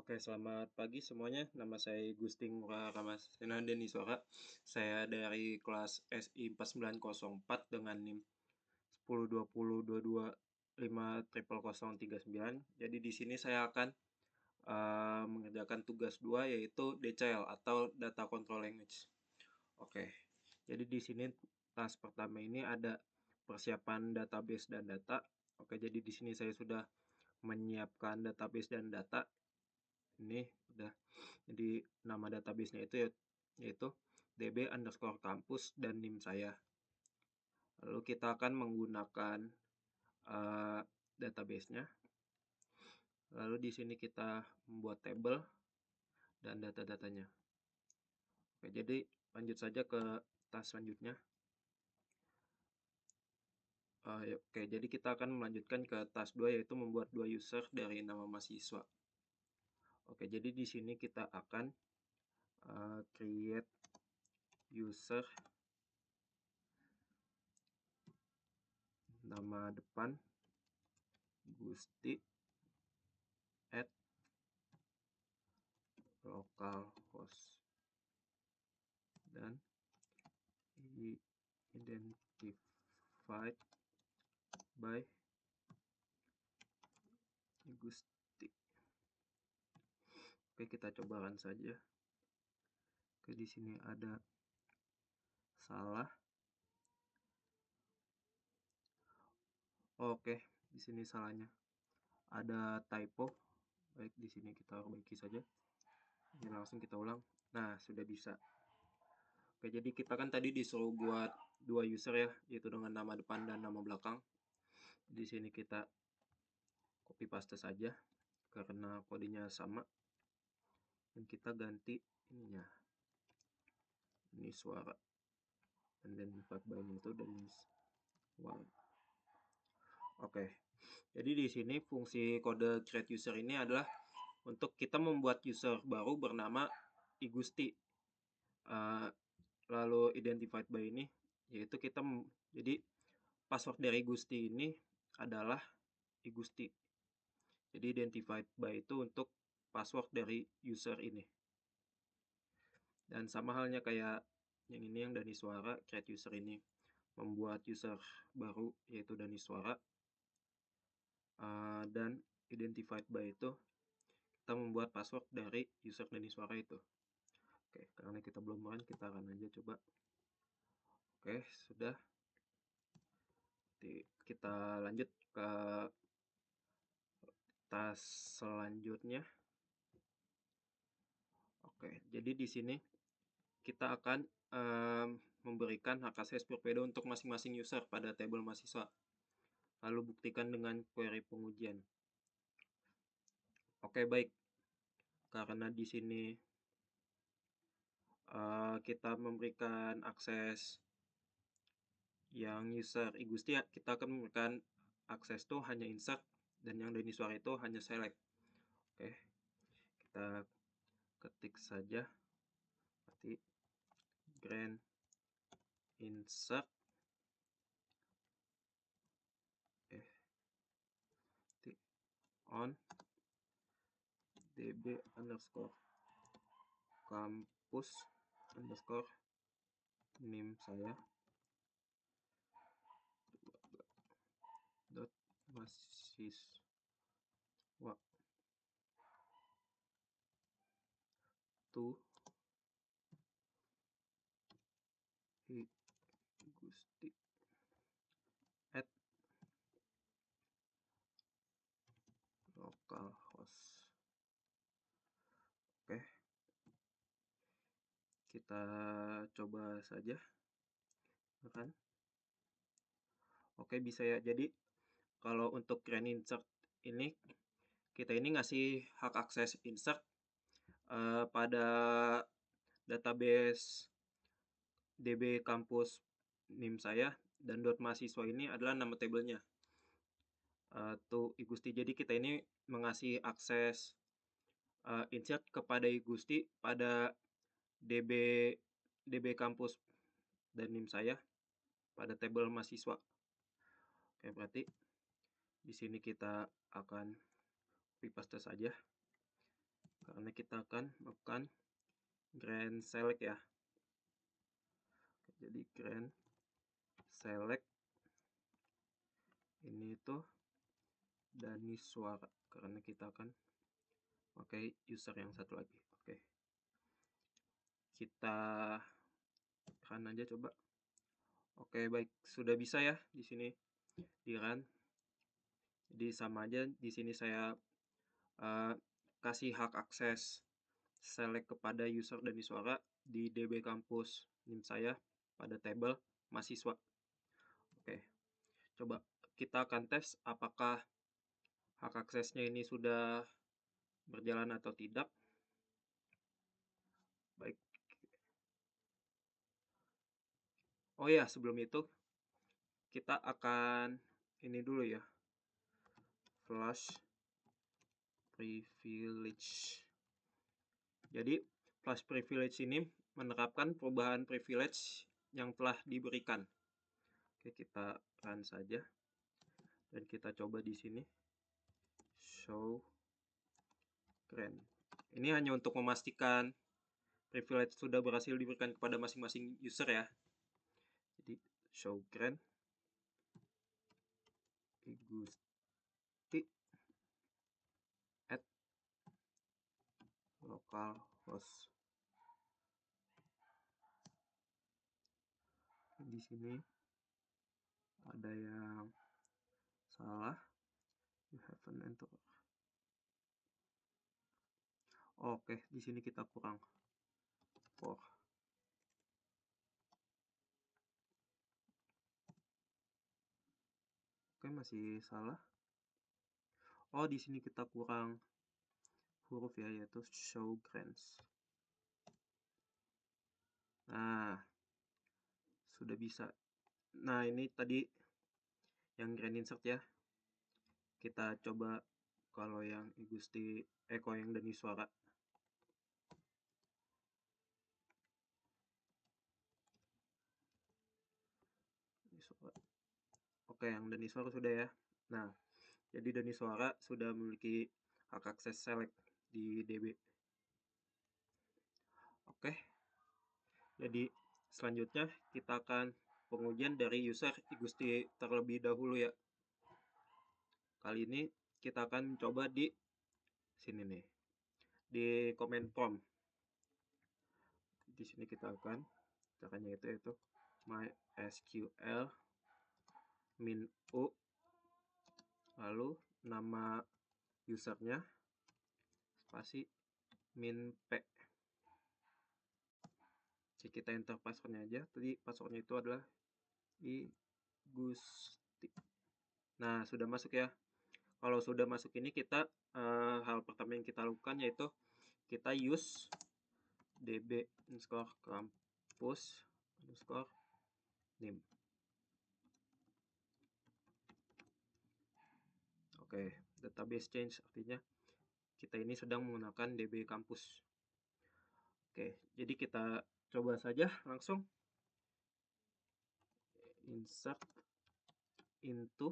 Oke, selamat pagi semuanya. Nama saya Gusting Ramasena Deniswara. Saya dari kelas SI 4904 dengan NIM 102022550039. Jadi di sini saya akan mengerjakan tugas 2 yaitu DCL atau Data Control Language. Oke. Jadi di sini task pertama ini ada persiapan database dan data. Oke, jadi di sini saya sudah menyiapkan database dan data. Ini udah, jadi nama databasenya itu yaitu db_kampus dan NIM saya. Lalu kita akan menggunakan databasenya. Lalu di sini kita membuat tabel dan data-datanya. Oke, jadi lanjut saja ke task selanjutnya. Oke, jadi kita akan melanjutkan ke task 2 yaitu membuat 2 user dari nama mahasiswa. Oke, jadi di sini kita akan create user nama depan Gusti at localhost dan identified by Gusti. Oke, kita cobakan saja. Oke, di sini ada salah. Oke, di sini salahnya ada typo. Baik, di sini kita perbaiki saja. Ini langsung kita ulang. Nah, sudah bisa. Oke, jadi kita kan tadi disuruh buat 2 user ya, yaitu dengan nama depan dan nama belakang. Di sini kita copy paste saja karena kodenya sama. Dan kita ganti ininya. Ini suara. Dan identified by itu dan one. Oke. Jadi di sini fungsi kode create user ini adalah untuk kita membuat user baru bernama Igusti. Lalu identified by ini yaitu kita jadi password dari Gusti ini adalah Igusti. Jadi identified by itu untuk password dari user ini. Dan sama halnya kayak yang ini, yang Daniswara, create user ini membuat user baru yaitu Daniswara. Dan identified by itu kita membuat password dari user Daniswara itu. Oke, karena kita belum run, kita akan aja coba. Oke, sudah. Kita lanjut ke task selanjutnya. Oke, jadi di sini kita akan memberikan hak akses berbeda untuk masing-masing user pada tabel mahasiswa. Lalu buktikan dengan query pengujian. Oke, baik. Karena di sini kita memberikan akses yang user Igusti, kita akan memberikan akses tuh hanya insert, dan yang Daniswara itu hanya select. Oke, kita ketik saja berarti grant insert on db_kampus_nim saya dot mahasiswa to Gusti at localhost. Oke, kita coba saja kan. Oke, bisa ya. Jadi kalau untuk grant insert ini, kita ini ngasih hak akses insert pada database db kampus nim saya, dan .mahasiswa ini adalah nama tabelnya to Igusti. Jadi kita ini mengasih akses insert kepada Igusti pada db kampus dan nim saya pada tabel mahasiswa. Oke, berarti di sini kita akan copy paste saja. karena kita akan melakukan grand select ya. Jadi grand select ini tuh Daniswara karena kita akan pakai user yang satu lagi. Oke, kita run aja coba. Oke, baik, sudah bisa ya di sini di run. Jadi sama aja di sini saya kasih hak akses select kepada user Daniswara di DB kampus NIM saya pada tabel mahasiswa. Oke, coba kita akan tes apakah hak aksesnya ini sudah berjalan atau tidak. Baik. Oh ya, sebelum itu kita akan ini dulu ya. Flash privilege. Jadi flash privilege ini menerapkan perubahan privilege yang telah diberikan. Oke, kita run saja dan kita coba di sini show grand. Ini hanya untuk memastikan privilege sudah berhasil diberikan kepada masing-masing user ya. Jadi show grand Igusti at localhost. Di sini ada yang salah. You haven't entered. Oke, di sini kita kurang 4. Oke, masih salah. Oh, di sini kita kurang huruf ya, yaitu show grants. Nah, sudah bisa. Nah, ini tadi yang grand insert ya. Kita coba kalau yang Igusti Eko yang Daniswara. Oke, yang Daniswara sudah ya. Nah, jadi Daniswara sudah memiliki hak akses select di DB. Oke. Jadi selanjutnya kita akan pengujian dari user Igusti terlebih dahulu ya. Kali ini kita akan mencoba di sini nih, di command prompt. Di sini kita akan caranya yaitu mysql min u, lalu nama usernya spasi min p. Jadi kita enter passwordnya aja. Tadi passwordnya itu adalah Igusti. Nah, sudah masuk ya. Kalau sudah masuk ini kita hal pertama yang kita lakukan yaitu kita use db underscore kampus underscore nim. Oke, database change artinya kita ini sedang menggunakan db kampus. Oke, jadi kita coba saja langsung insert into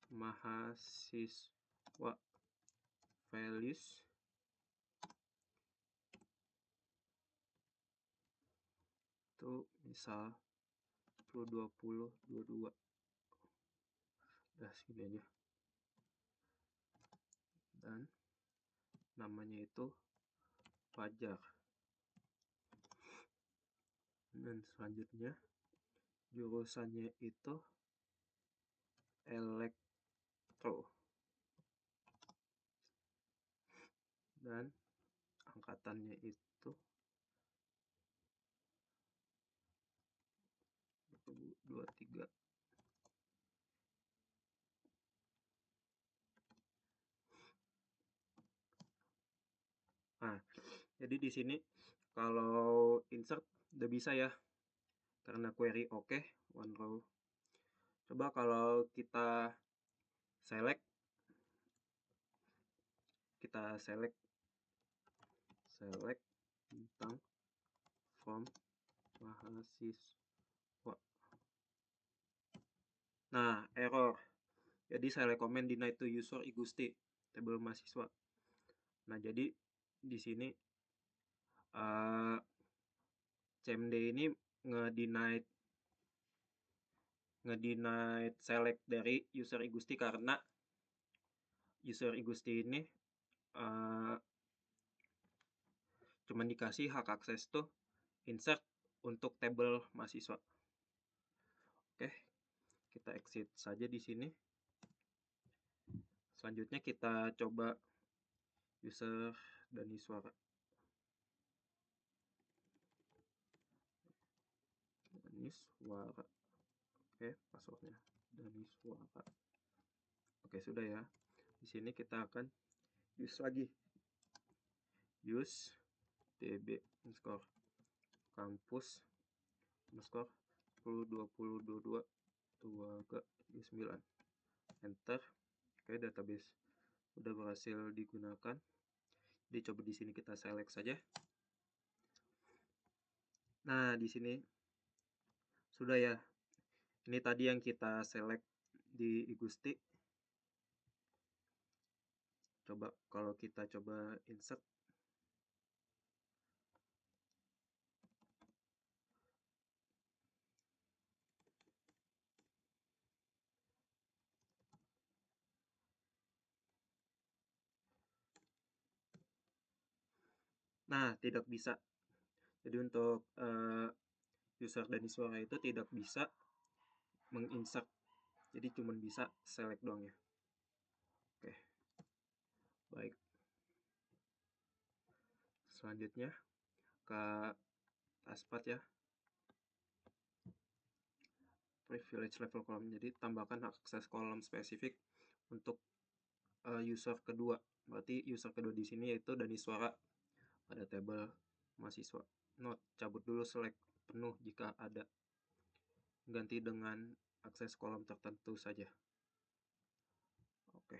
mahasiswa values itu misal 20, 22. Udah segini aja. Dan namanya itu Fajar. Dan selanjutnya jurusannya itu elektro. Dan angkatannya itu 2023. Nah, jadi di sini kalau insert udah bisa ya, karena query oke, one row. Coba kalau kita select tentang form mahasiswa. Nah, error. Jadi saya rekomend deny to user Igusti tabel mahasiswa. Nah, jadi di sini CMD ini nge-deny select dari user Igusti karena user Igusti ini cuman dikasih hak akses tuh insert untuk tabel mahasiswa. Oke, kita exit saja di sini. Selanjutnya kita coba user Daniswara. Daniswara. Oke, passwordnya Daniswara. Oke, sudah ya. Di sini kita akan use lagi. Use db underscore kampus underscore 10.20.22 239. Enter. Oke, database udah berhasil digunakan. Jadi coba di sini kita select saja. Nah, di sini sudah ya. Ini tadi yang kita select di Igusti. Coba kalau kita coba insert. Nah, tidak bisa. Jadi untuk user Daniswara itu tidak bisa menginsert. Jadi cuma bisa select doang ya. Oke. Baik. Selanjutnya ke taskbar ya. Privilege level column. Jadi tambahkan akses kolom spesifik untuk user kedua. Berarti user kedua di sini yaitu Daniswara pada tabel mahasiswa. Note, cabut dulu select penuh jika ada. Ganti dengan akses kolom tertentu saja. Oke.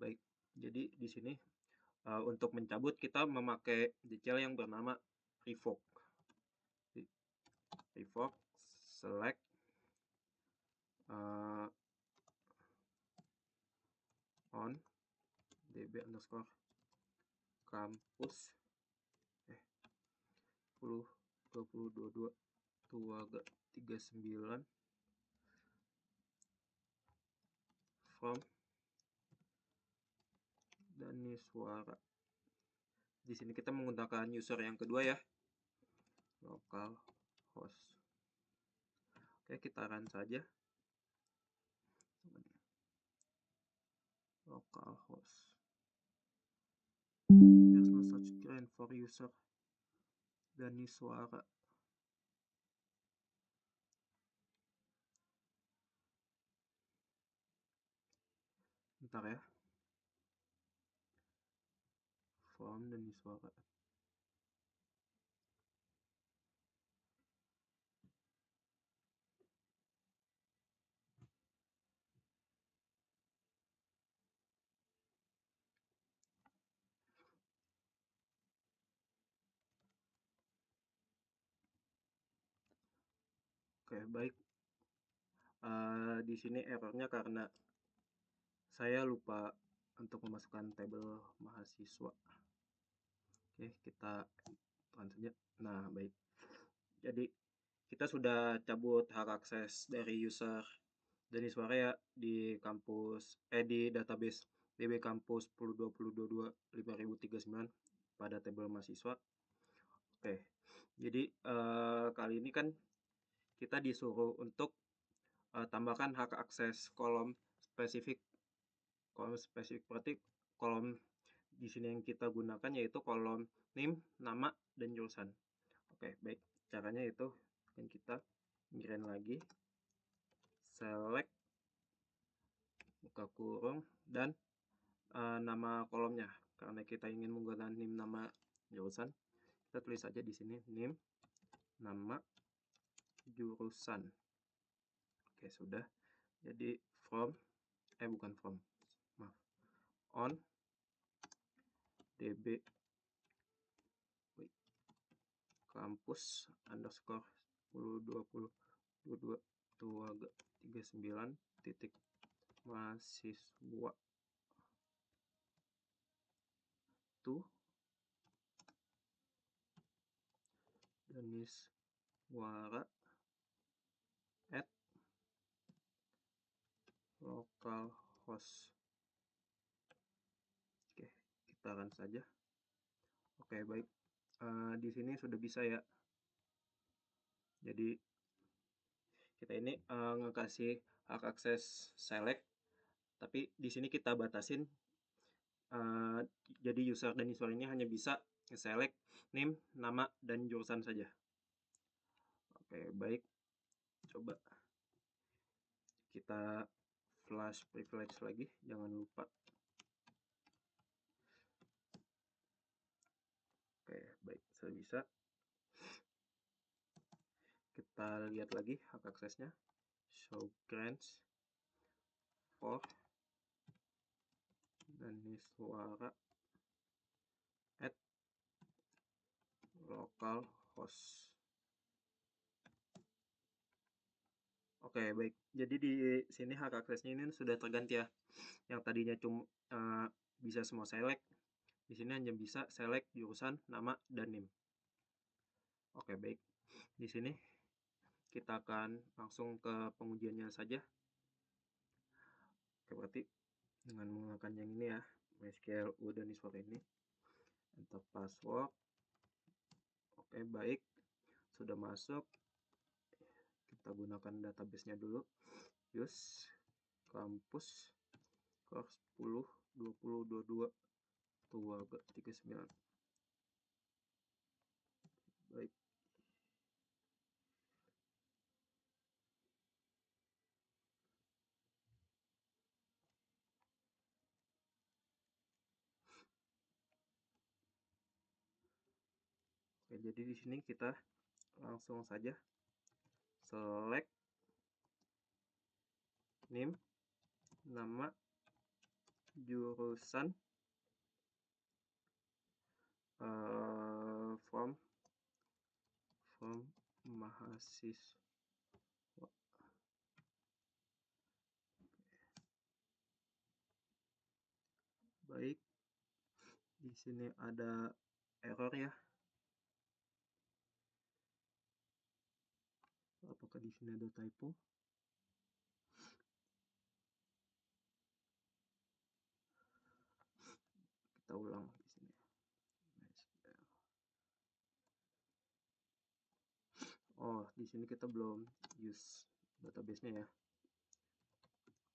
Baik. Jadi di sini untuk mencabut kita memakai detail yang bernama revoke. Revoke select on db underscore kampus 10.20.22 239 from Daniswara. Di sini kita menggunakan user yang kedua ya, localhost. Oke, kita run saja. Localhost. There's no such grant for user Daniswara. Bentar ya. From Daniswara. Oke, baik. Di sini errornya karena saya lupa untuk memasukkan tabel mahasiswa. Oke, kita run saja. Nah, baik. Jadi kita sudah cabut hak akses dari user Daniswara ya di kampus di database db kampus 10.20.22 pada tabel mahasiswa. Oke. Jadi kali ini kan kita disuruh untuk tambahkan hak akses kolom spesifik. Kolom spesifik berarti kolom di sini yang kita gunakan yaitu kolom name, nama, dan jurusan. Oke, baik. Caranya itu akan kita migrain lagi, select, buka kurung, dan nama kolomnya. Karena kita ingin menggunakan name, nama, jurusan, kita tulis saja di sini name, nama, jurusan. Oke, sudah. Jadi from, bukan from, maaf, on db kampus underscore 10.20.22 39 titik mahasiswa to Daniswara at localhost. Oke, kita run saja. Oke, baik. Di sini sudah bisa ya. Jadi kita ini ngekasih hak akses select, tapi di sini kita batasin. Jadi user Daniswara ini hanya bisa select name, nama, dan jurusan saja. Oke, baik. Coba kita flash privilege lagi, jangan lupa. Oke, baik, sudah bisa. Kita lihat lagi hak aksesnya. Show grants for Daniswara at localhost. Oke, baik. Jadi di sini hak aksesnya ini sudah terganti ya. Yang tadinya cuma bisa semua select, di sini hanya bisa select jurusan, nama, dan name. Oke, baik. Di sini kita akan langsung ke pengujiannya saja. Oke, berarti dengan menggunakan yang ini ya, MySQL Daniswara ini. Enter password. Oke, baik. Sudah masuk. Kita gunakan database-nya dulu. Use kampus course 10 20 22 39. Baik. Oke, jadi di sini kita langsung saja select name, nama, jurusan, from mahasiswa. Baik, di sini ada error ya. Apakah di sini ada typo? Kita ulang di sini. Oh, di sini kita belum use database-nya ya.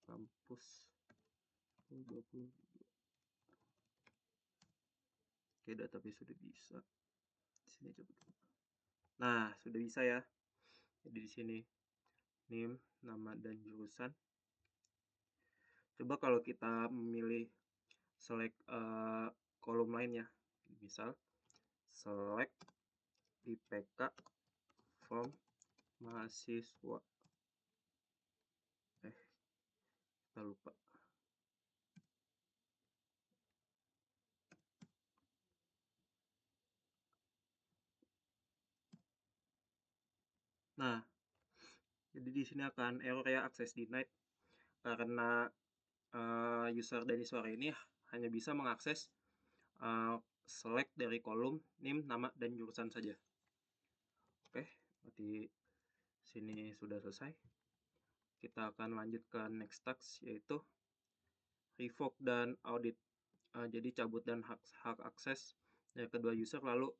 Kampus 20. Oke, database sudah bisa. Di sini coba. Nah, sudah bisa ya. Jadi di sini name, nama, dan jurusan. Coba kalau kita memilih select kolom lainnya, misal select IPK from mahasiswa. Kita lupa. Nah, jadi di sini akan error ya, access denied, karena user Daniswara ini hanya bisa mengakses select dari kolom name, nama, dan jurusan saja. Oke, berarti sini sudah selesai. Kita akan lanjut ke next task, yaitu revoke dan audit. Jadi cabut dan hak akses dari kedua user, lalu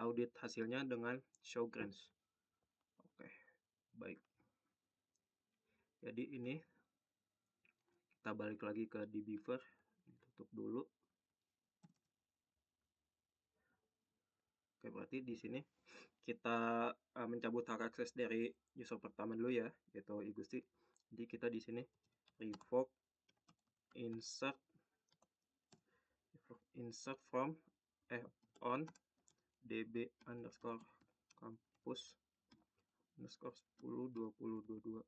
audit hasilnya dengan show grants. Oke, baik. Jadi ini kita balik lagi ke dbeaver, tutup dulu. Oke, berarti di sini kita mencabut hak akses dari user pertama dulu ya, yaitu Igusti. Jadi kita di sini revoke insert from on db underscore kampus underscore 10 20 22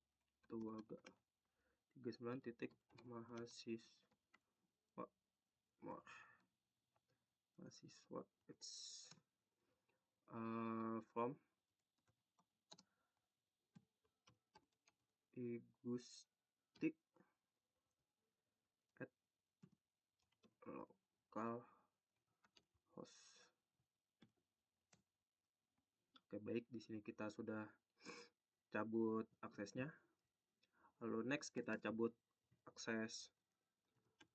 39 titik mahasiswa it's from Igusti localhost. Oke, baik, di sini kita sudah cabut aksesnya. Lalu next kita cabut akses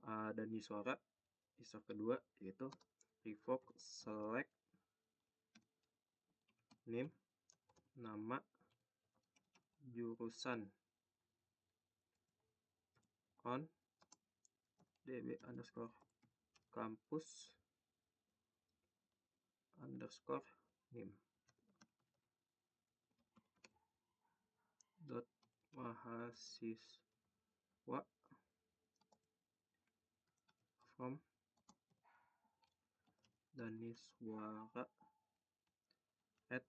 Dani suara user kedua, yaitu revoke select name, nama, jurusan on db underscore kampus underscore name dot mahasiswa from daniswara at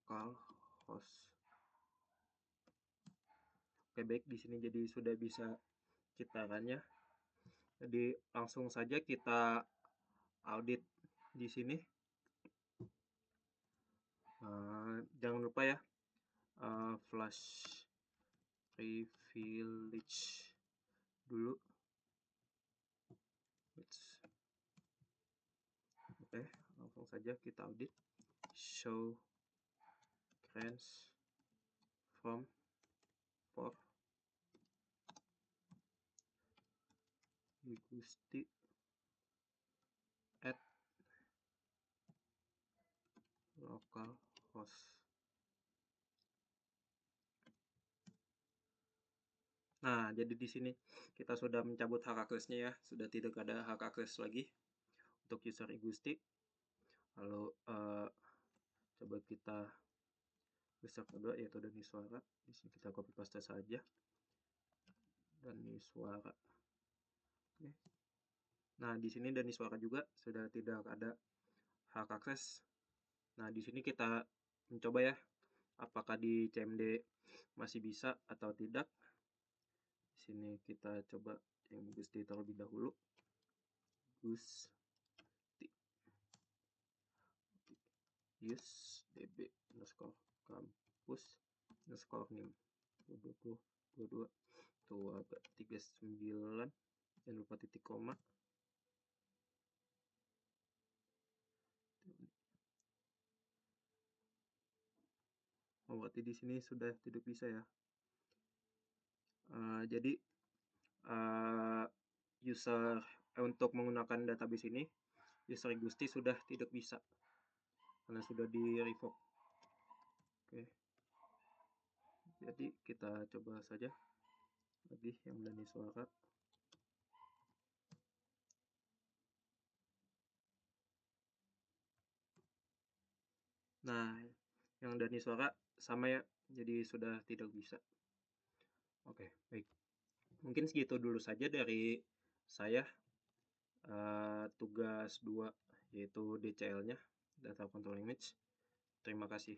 localhost. Oke, baik, di sini jadi sudah bisa kita runnya. Jadi langsung saja kita audit di sini. Jangan lupa ya, flash privilege dulu. Oke, langsung saja kita audit. Show grants from for Gusti at localhost. Nah, jadi di sini kita sudah mencabut hak aksesnya ya, sudah tidak ada hak akses lagi untuk user Gusti. Lalu coba kita user kedua, yaitu Daniswara. Di sini kita copy paste saja Daniswara. Oke. Nah, di sini Daniswara juga sudah tidak ada hak akses. Nah, di sini kita mencoba ya, apakah di CMD masih bisa atau tidak. Di sini kita coba yang Gusti terlebih dahulu. Gusti use db underscore kampus underscore name 22 tuh agak 39, jangan lupa titik koma. Berarti di sini sudah tidak bisa ya. Jadi user untuk menggunakan database ini, user Gusti sudah tidak bisa karena sudah di revoke. Oke, jadi kita coba saja lagi yang Daniswara. Nah, yang Daniswara sama ya, jadi sudah tidak bisa. Oke, baik, mungkin segitu dulu saja dari saya. Tugas 2 yaitu DCL nya, Data Control Image. Terima kasih.